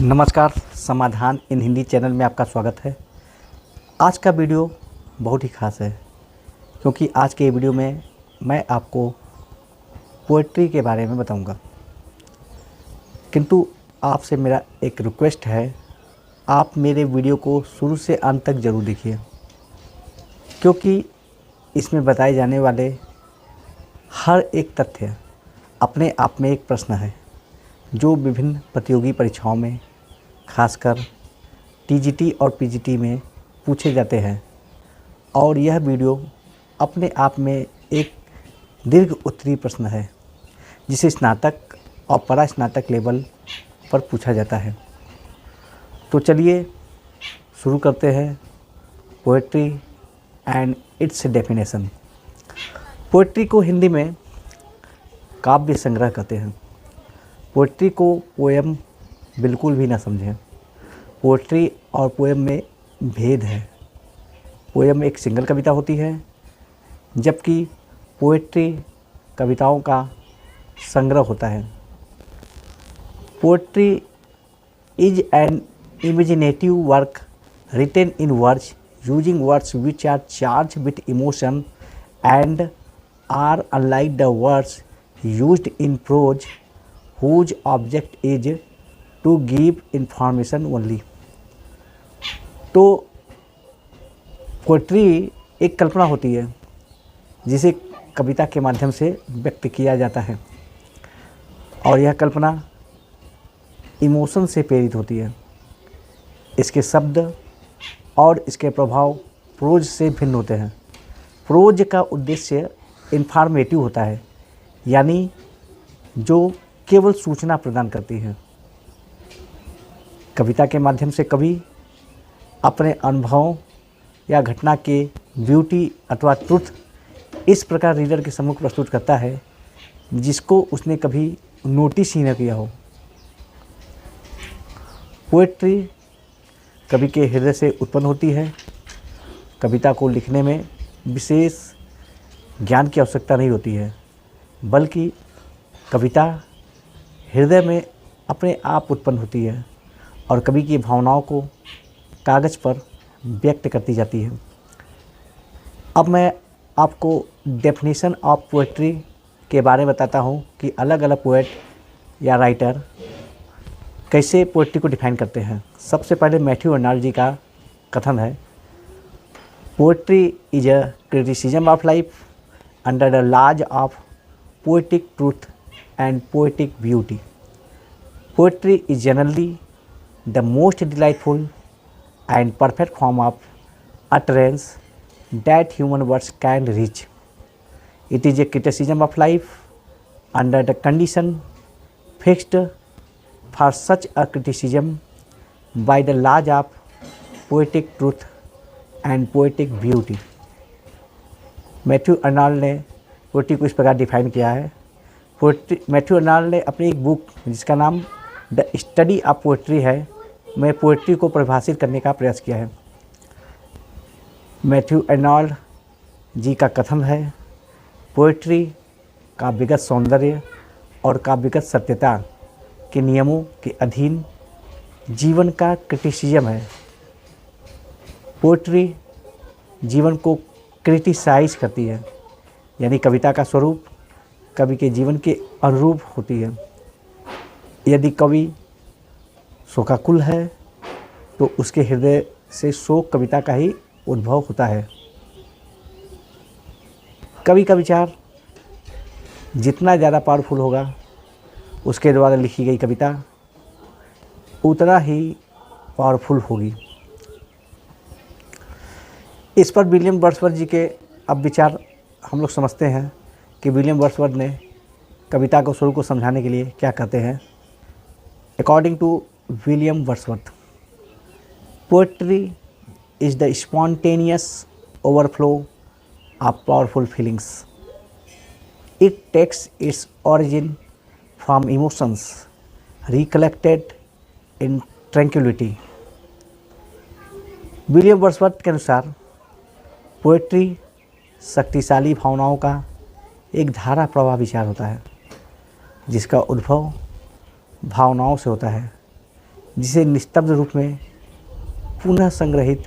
नमस्कार, समाधान इन हिंदी चैनल में आपका स्वागत है। आज का वीडियो बहुत ही ख़ास है क्योंकि आज के वीडियो में मैं आपको पोएट्री के बारे में बताऊंगा। किंतु आपसे मेरा एक रिक्वेस्ट है, आप मेरे वीडियो को शुरू से अंत तक ज़रूर देखिए क्योंकि इसमें बताए जाने वाले हर एक तथ्य अपने आप में एक प्रश्न है जो विभिन्न प्रतियोगी परीक्षाओं में खासकर टीजीटी और पीजीटी में पूछे जाते हैं। और यह वीडियो अपने आप में एक दीर्घ उत्तरीय प्रश्न है जिसे स्नातक और परास्नातक लेवल पर पूछा जाता है। तो चलिए शुरू करते हैं। Poetry and it's definition. Poetry को हिंदी में काव्य संग्रह कहते हैं। पोएट्री को पोएम बिल्कुल भी ना समझें। पोएट्री और पोएम में भेद है। पोएम एक सिंगल कविता होती है जबकि पोएट्री कविताओं का संग्रह होता है। Poetry is an imaginative work written in words using words which are charge with emotion and are unlike the words used in prose whose object is to give information only। तो poetry एक कल्पना होती है जिसे कविता के माध्यम से व्यक्त किया जाता है और यह कल्पना इमोशन से प्रेरित होती है। इसके शब्द और इसके प्रभाव प्रोज से भिन्न होते हैं। प्रोज का उद्देश्य इन्फॉर्मेटिव होता है, यानी जो केवल सूचना प्रदान करती है। कविता के माध्यम से कवि अपने अनुभवों या घटना के ब्यूटी अथवा ट्रुथ इस प्रकार रीडर के सम्मुख प्रस्तुत करता है जिसको उसने कभी नोटिस ही न किया हो। पोएट्री कवि के हृदय से उत्पन्न होती है। कविता को लिखने में विशेष ज्ञान की आवश्यकता नहीं होती है, बल्कि कविता हृदय में अपने आप उत्पन्न होती है और कवि की भावनाओं को कागज़ पर व्यक्त करती जाती है। अब मैं आपको डेफिनेशन ऑफ पोएट्री के बारे में बताता हूँ कि अलग अलग पोएट या राइटर कैसे पोएट्री को डिफाइन करते हैं। सबसे पहले मैथ्यू अर्नाल्ड जी का कथन है, poetry is a criticism of life under the laws of poetic truth and poetic beauty। Poetry is generally the most delightful and perfect form of utterance that human words can reach। It is a criticism of life under the condition fixed for such a criticism by the laws of poetic truth and poetic beauty। Matthew Arnold ने poetry को इस प्रकार define किया है। Matthew Arnold ने अपनी एक book जिसका नाम द स्टडी ऑफ पोएट्री है में पोएट्री को परिभाषित करने का प्रयास किया है। मैथ्यू अर्नाल्ड जी का कथन है, पोएट्री काव्यगत सौंदर्य और काव्यगत सत्यता के नियमों के अधीन जीवन का क्रिटिसिज्म है। पोएट्री जीवन को क्रिटिसाइज करती है, यानी कविता का स्वरूप कवि के जीवन के अनुरूप होती है। यदि कवि शोकाकुल है तो उसके हृदय से शोक कविता का ही उद्भव होता है। कवि का विचार जितना ज़्यादा पावरफुल होगा उसके द्वारा लिखी गई कविता उतना ही पावरफुल होगी। इस पर विलियम वर्ड्सवर्थ जी के अब विचार हम लोग समझते हैं कि विलियम वर्ड्सवर्थ ने कविता को स्वरूप को समझाने के लिए क्या कहते हैं। According to William Wordsworth, poetry is the spontaneous overflow of powerful feelings. It takes its origin from emotions recollected in tranquillity. William Wordsworth के अनुसार पोएट्री शक्तिशाली भावनाओं का एक धारा प्रवाह विचार होता है जिसका उद्भव भावनाओं से होता है। जिसे निस्तब्ध रूप में पुनः संग्रहित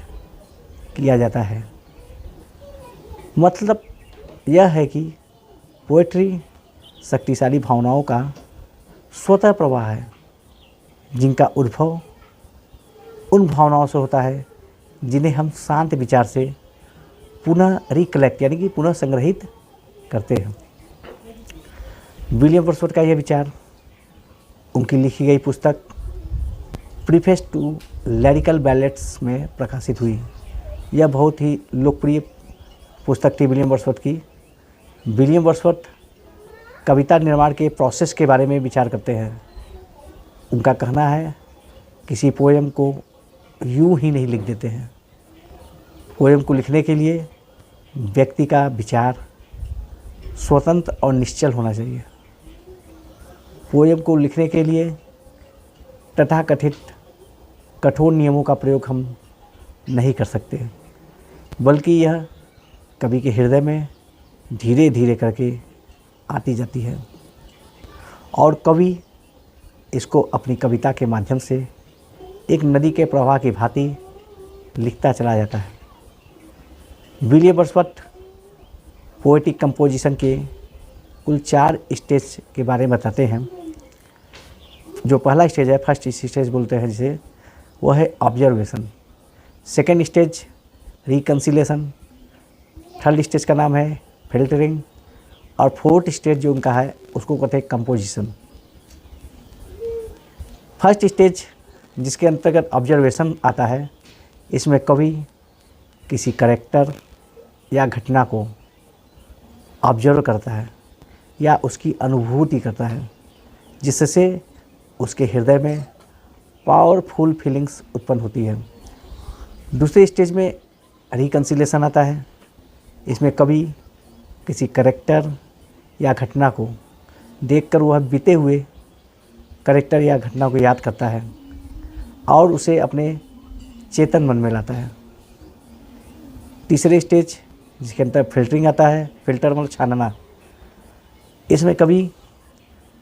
किया जाता है। मतलब यह है कि पोएट्री शक्तिशाली भावनाओं का स्वतः प्रवाह है, जिनका उद्भव उन भावनाओं से होता है जिन्हें हम शांत विचार से पुनः रिकलेक्ट यानी कि पुनः संग्रहित करते हैं। विलियम वर्ड्सवर्थ का यह विचार उनकी लिखी गई पुस्तक प्रीफेस टू लिरिकल बैलेट्स में प्रकाशित हुई। यह बहुत ही लोकप्रिय पुस्तक थी विलियम वर्ड्सवर्थ की। विलियम वर्ड्सवर्थ कविता निर्माण के प्रोसेस के बारे में विचार करते हैं। उनका कहना है किसी पोएम को यूं ही नहीं लिख देते हैं। पोएम को लिखने के लिए व्यक्ति का विचार स्वतंत्र और निश्चल होना चाहिए। पोएम को लिखने के लिए तथाकथित कठोर नियमों का प्रयोग हम नहीं कर सकते, बल्कि यह कवि के हृदय में धीरे धीरे करके आती जाती है और कवि इसको अपनी कविता के माध्यम से एक नदी के प्रवाह की भांति लिखता चला जाता है। विलियम वर्ड्सवर्थ पोएटिक कंपोजिशन के कुल 4 स्टेज के बारे में बताते हैं। जो पहला स्टेज है, फर्स्ट स्टेज बोलते हैं जिसे, वो है observation. Second stage reconciliation. Third stage का नाम है फिल्टरिंग और फोर्थ स्टेज जो उनका है उसको कहते हैं कंपोजिशन। फर्स्ट स्टेज जिसके अंतर्गत ऑब्जर्वेशन आता है, इसमें कवि किसी कैरेक्टर या घटना को ऑब्जर्व करता है या उसकी अनुभूति करता है, जिससे उसके हृदय में पावरफुल फीलिंग्स उत्पन्न होती है। दूसरे स्टेज में रिकन्सिलेशन आता है। इसमें कवि किसी कैरेक्टर या घटना को देखकर वह बीते हुए कैरेक्टर या घटना को याद करता है और उसे अपने चेतन मन में लाता है। तीसरे स्टेज जिसके अंदर फिल्टरिंग आता है, फिल्टर मतलब छानना। इसमें कवि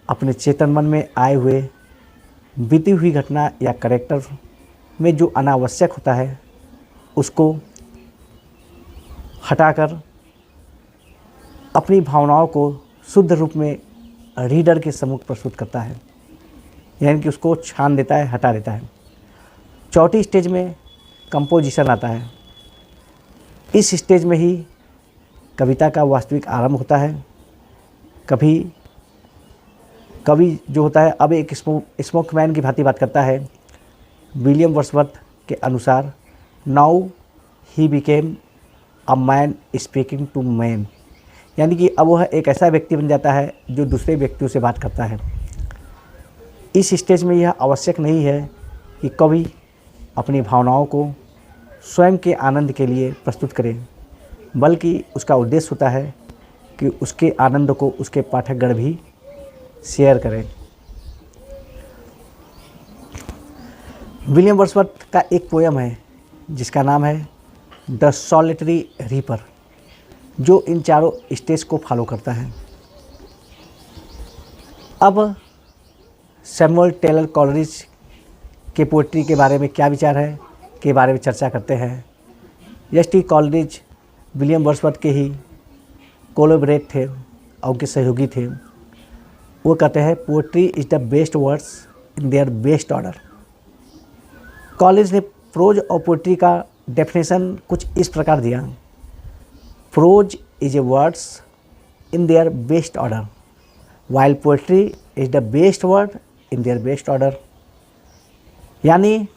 अपने चेतन मन में आए हुए बीती हुई घटना या कैरेक्टर में जो अनावश्यक होता है उसको हटाकर अपनी भावनाओं को शुद्ध रूप में रीडर के सम्मुख प्रस्तुत करता है, यानी कि उसको छान देता है, हटा देता है। चौथी स्टेज में कंपोजिशन आता है। इस स्टेज में ही कविता का वास्तविक आरंभ होता है। कवि जो होता है अब एक स्मोकमैन की भांति बात करता है। विलियम वर्ड्सवर्थ के अनुसार now he became a man speaking to man, यानी कि अब वह एक ऐसा व्यक्ति बन जाता है जो दूसरे व्यक्तियों से बात करता है। इस स्टेज में यह आवश्यक नहीं है कि कवि अपनी भावनाओं को स्वयं के आनंद के लिए प्रस्तुत करे, बल्कि उसका उद्देश्य होता है कि उसके आनंद को उसके पाठकगण भी शेयर करें। विलियम वर्ड्सवर्थ का एक पोएम है जिसका नाम है द सॉलिटरी रीपर, जो इन चारों स्टेज को फॉलो करता है। अब सैमुअल टेलर कॉलरिज के पोइट्री के बारे में क्या विचार है के बारे में चर्चा करते हैं। एस.टी. कॉलरिज विलियम वर्ड्सवर्थ के ही कोलैबोरेट थे और उनके सहयोगी थे। वो कहते हैं poetry is the best words in their best order. Coleridge ने प्रोज और पोएट्री का डेफिनेशन कुछ इस प्रकार दिया। Prose is a words in their best order while poetry is the best word in their best order. यानी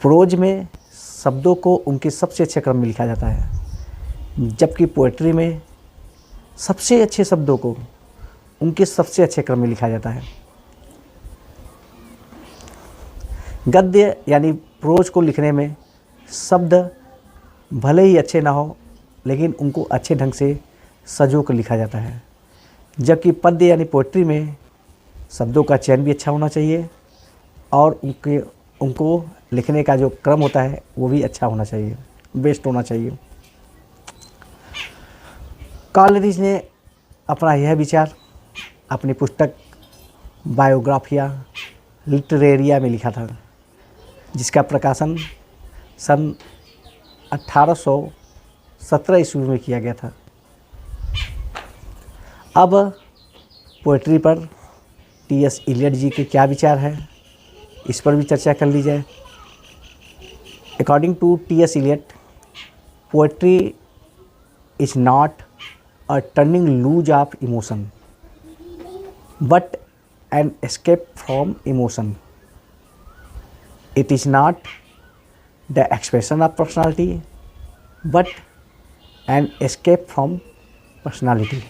prose में शब्दों को उनके सबसे अच्छे क्रम में लिखा जाता है, जबकि पोएट्री में सबसे अच्छे शब्दों को उनके सबसे अच्छे क्रम में लिखा जाता है। गद्य यानी प्रोज को लिखने में शब्द भले ही अच्छे ना हो, लेकिन उनको अच्छे ढंग से सजो कर लिखा जाता है, जबकि पद्य यानी पोएट्री में शब्दों का चयन भी अच्छा होना चाहिए और उनको लिखने का जो क्रम होता है वो भी अच्छा होना चाहिए, बेस्ट होना चाहिए। कॉलरिज ने अपना यह विचार अपनी पुस्तक बायोग्राफिया लिटरेरिया में लिखा था, जिसका प्रकाशन सन 1817 ईस्वी में किया गया था। अब पोएट्री पर टी.एस. इलियट जी के क्या विचार है, इस पर भी चर्चा कर ली जाए। According to T S. Eliot, poetry is not a turning loose of emotion but an escape from emotion. It is not the expression of personality but an escape from personality.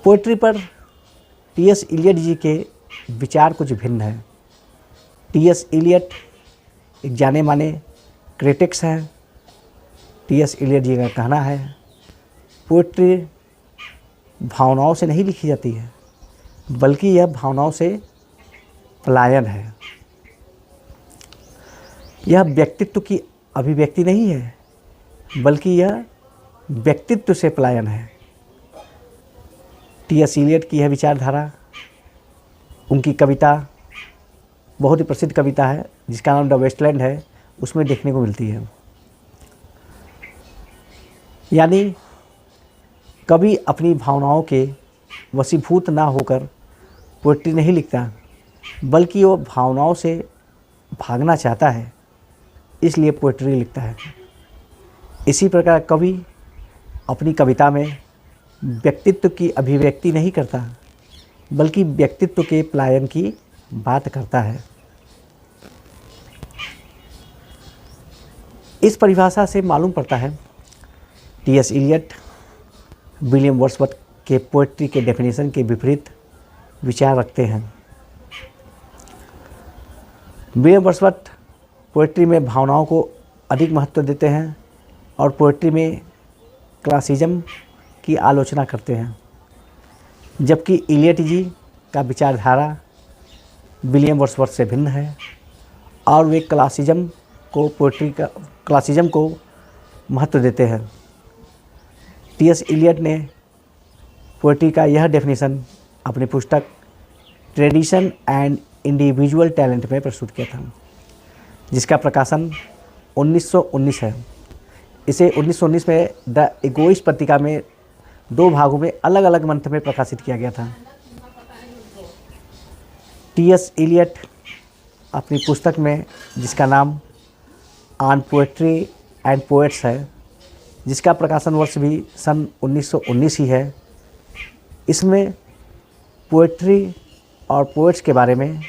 Poetry पर टी.एस. इलियट जी के विचार कुछ भिन्न हैं। T.S.. Elliot एक जाने माने critics हैं। टी.एस. इलियट जी का कहना है, पोएट्री भावनाओं से नहीं लिखी जाती है, बल्कि यह भावनाओं से पलायन है। यह व्यक्तित्व की अभिव्यक्ति नहीं है, बल्कि यह व्यक्तित्व से पलायन है। टी.एस. इलियट की यह विचारधारा, उनकी कविता, बहुत ही प्रसिद्ध कविता है जिसका नाम द वेस्टलैंड है, उसमें देखने को मिलती है। यानी कवि अपनी भावनाओं के वशीभूत ना होकर पोएट्री नहीं लिखता, बल्कि वो भावनाओं से भागना चाहता है, इसलिए पोएट्री लिखता है। इसी प्रकार कवि अपनी कविता में व्यक्तित्व की अभिव्यक्ति नहीं करता, बल्कि व्यक्तित्व के पलायन की बात करता है। इस परिभाषा से मालूम पड़ता है टी.एस. इलियट विलियम वर्ड्सवर्थ के पोएट्री के डेफिनेशन के विपरीत विचार रखते हैं। विलियम वर्ड्सवर्थ पोएट्री में भावनाओं को अधिक महत्व देते हैं और पोएट्री में क्लासिज्म की आलोचना करते हैं, जबकि इलियट जी का विचारधारा विलियम वर्ड्सवर्थ से भिन्न है और वे क्लासिज्म को महत्व देते हैं। टी.एस. इलियट ने पोएट्री का यह डेफिनेशन अपनी पुस्तक ट्रेडिशन एंड इंडिविजुअल टैलेंट में प्रस्तुत किया था, जिसका प्रकाशन 1919 है। इसे 1919 में द इगोइस्ट पत्रिका में 2 भागों में अलग अलग मंथ में प्रकाशित किया गया था। टी.एस. इलियट अपनी पुस्तक में, जिसका नाम ऑन पोएट्री एंड पोएट्स है, जिसका प्रकाशन वर्ष भी सन 1919 ही है, इसमें पोएट्री और पोएट्स के बारे में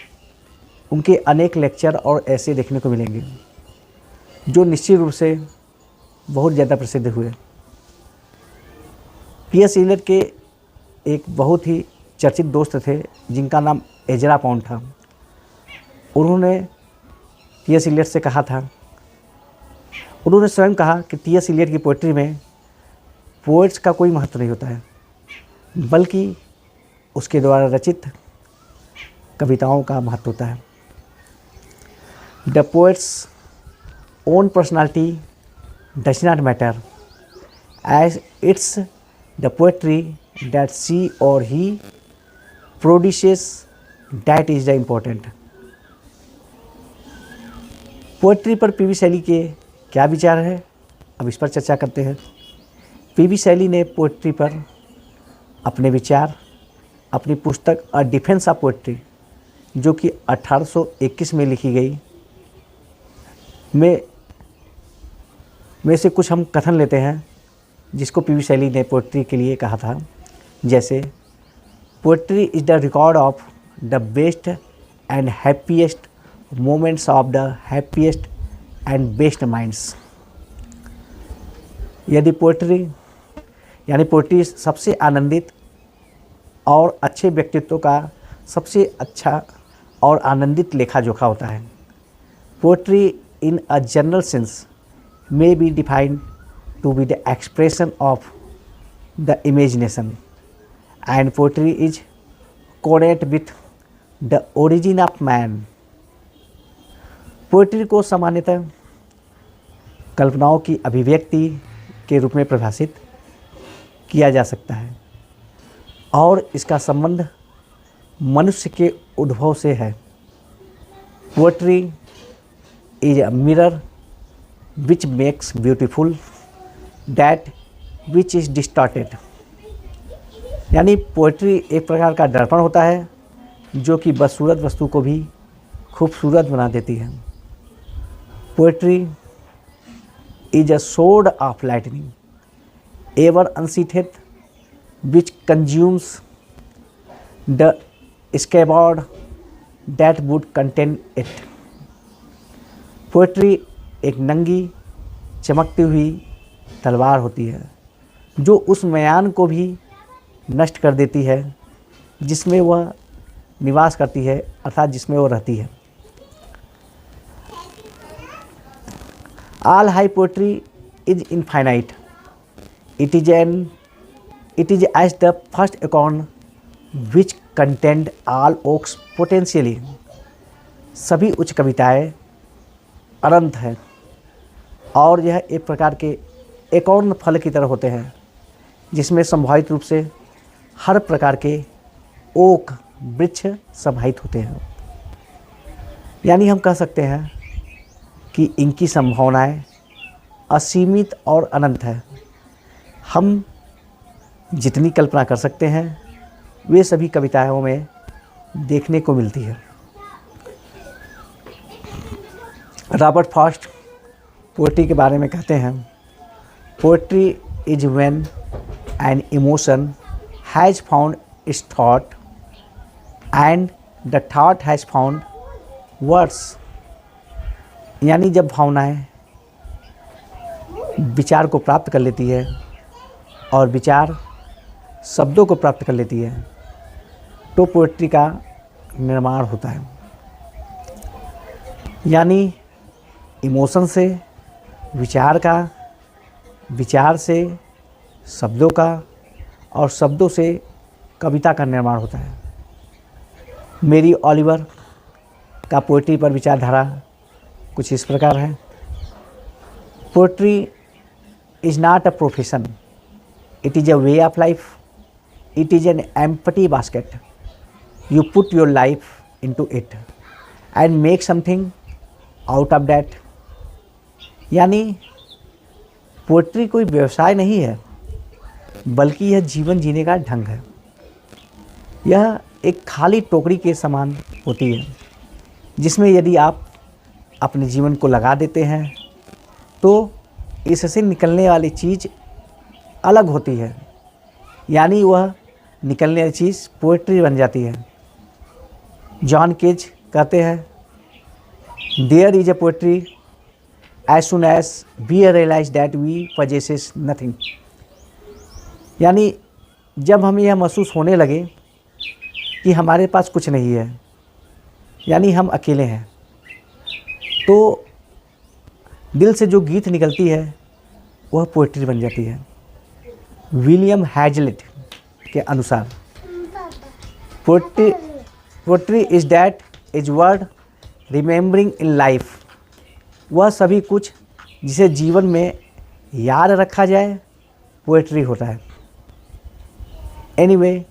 उनके अनेक लेक्चर और ऐसे देखने को मिलेंगे, जो निश्चित रूप से बहुत ज़्यादा प्रसिद्ध हुए। टी.एस. इलियट के एक बहुत ही चर्चित दोस्त थे जिनका नाम एजरा पाउंड था। उन्होंने टी.एस. इलियट से कहा था, उन्होंने स्वयं कहा कि टी.एस. इलियट की पोएट्री में पोएट्स का कोई महत्व नहीं होता है, बल्कि उसके द्वारा रचित कविताओं का महत्व होता है। The poet's own personality does not matter as it's the poetry that she or he produces that is the important. Poetry पर पी.वी. शैली के क्या विचार है, अब इस पर चर्चा करते हैं। पी.वी. शैली ने पोएट्री पर अपने विचार अपनी पुस्तक अ डिफेंस ऑफ पोएट्री, जो कि 1821 में लिखी गई, में से कुछ हम कथन लेते हैं जिसको पी.वी. शैली ने पोएट्री के लिए कहा था। जैसे, poetry is the record of the best and happiest moments of the happiest and best minds. यदि पोएट्री सबसे आनंदित और अच्छे व्यक्तित्व का सबसे अच्छा और आनंदित लेखा जोखा होता है। Poetry in a general sense may be defined to be the expression of the imagination, and poetry is connected with the origin of man. Poetry को सामान्यतः कल्पनाओं की अभिव्यक्ति के रूप में परिभाषित किया जा सकता है और इसका संबंध मनुष्य के उद्भव से है। Poetry is a mirror which makes beautiful that which is distorted. यानी पोएट्री एक प्रकार का दर्पण होता है जो कि बदसूरत वस्तु को भी खूबसूरत बना देती है। Poetry is a sword of lightning ever unsheathed which consumes the scabbard that would contain it। Poetry एक नंगी चमकती हुई तलवार होती है जो उस म्यान को भी नष्ट कर देती है जिसमें वह निवास करती है, अर्थात जिसमें वह रहती है। All high poetry is infinite. It is as the first acorn which contained all oaks potentially। सभी उच्च कविताएं अनंत हैं और यह एक प्रकार के एकोर्न फल की तरह होते हैं जिसमें संभावित रूप से हर प्रकार के ओक वृक्ष समाहित होते हैं। यानी हम कह सकते हैं कि इनकी संभावनाएं असीमित और अनंत है। हम जितनी कल्पना कर सकते हैं वे सभी कविताओं में देखने को मिलती है। रॉबर्ट फ्रॉस्ट पोएट्री के बारे में कहते हैं, poetry is when an emotion has found it's thought and the thought has found words. यानी जब भावनाएं विचार को प्राप्त कर लेती है और विचार शब्दों को प्राप्त कर लेती है तो पोएट्री का निर्माण होता है। यानी इमोशन से विचार का, विचार से शब्दों का और शब्दों से कविता का निर्माण होता है। मेरी ओलिवर का पोएट्री पर विचारधारा कुछ इस प्रकार है, poetry is not a profession, it is a way of life, it is an empty basket, you put your life into it and make something out of that. यानी पोएट्री कोई व्यवसाय नहीं है बल्कि यह जीवन जीने का ढंग है। यह एक खाली टोकरी के समान होती है जिसमें यदि आप अपने जीवन को लगा देते हैं तो इससे निकलने वाली चीज़ अलग होती है। यानी वह निकलने वाली चीज़ पोएट्री बन जाती है। जॉन केज कहते हैं, there is a poetry as soon as we realize that we possesses nothing. यानी जब हमें यह महसूस होने लगे कि हमारे पास कुछ नहीं है, यानी हम अकेले हैं, तो दिल से जो गीत निकलती है वह पोएट्री बन जाती है। विलियम हैजलिट के अनुसार poetry is that is word remembering in life. वह सभी कुछ जिसे जीवन में याद रखा जाए पोएट्री होता है। एनीवे,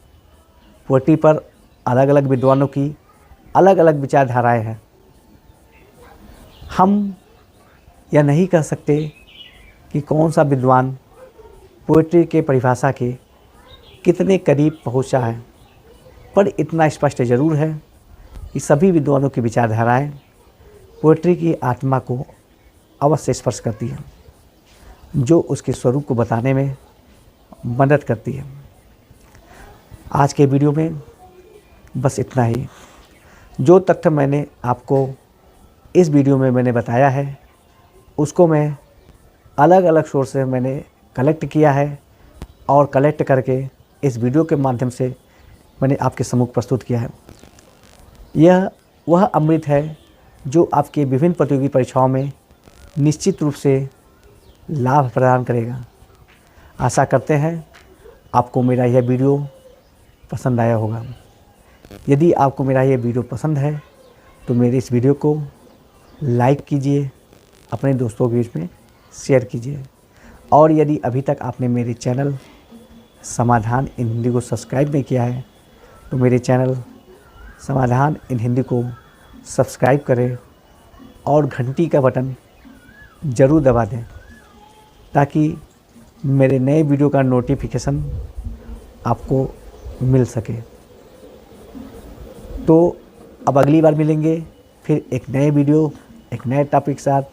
पोएट्री पर अलग अलग विद्वानों की अलग अलग विचारधाराएं हैं। हम यह नहीं कह सकते कि कौन सा विद्वान पोएट्री के परिभाषा के कितने करीब पहुंचा है, पर इतना स्पष्ट ज़रूर है कि सभी विद्वानों की विचारधाराएं पोएट्री की आत्मा को अवश्य स्पर्श करती है, जो उसके स्वरूप को बताने में मदद करती है। आज के वीडियो में बस इतना ही। जो तथ्य मैंने आपको इस वीडियो में मैंने बताया है उसको मैं अलग अलग सोर्स से मैंने कलेक्ट किया है और कलेक्ट करके इस वीडियो के माध्यम से मैंने आपके सम्मुख प्रस्तुत किया है। यह वह अमृत है जो आपके विभिन्न प्रतियोगी परीक्षाओं में निश्चित रूप से लाभ प्रदान करेगा। आशा करते हैं आपको मेरा यह वीडियो पसंद आया होगा। यदि आपको मेरा यह वीडियो पसंद है तो मेरे इस वीडियो को लाइक कीजिए, अपने दोस्तों के बीच में शेयर कीजिए, और यदि अभी तक आपने मेरे चैनल समाधान इन हिंदी को सब्सक्राइब नहीं किया है तो मेरे चैनल समाधान इन हिंदी को सब्सक्राइब करें और घंटी का बटन ज़रूर दबा दें ताकि मेरे नए वीडियो का नोटिफिकेशन आपको मिल सके। तो अब अगली बार मिलेंगे फिर एक नए वीडियो एक नए टॉपिक के साथ।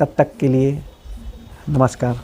तब तक के लिए नमस्कार।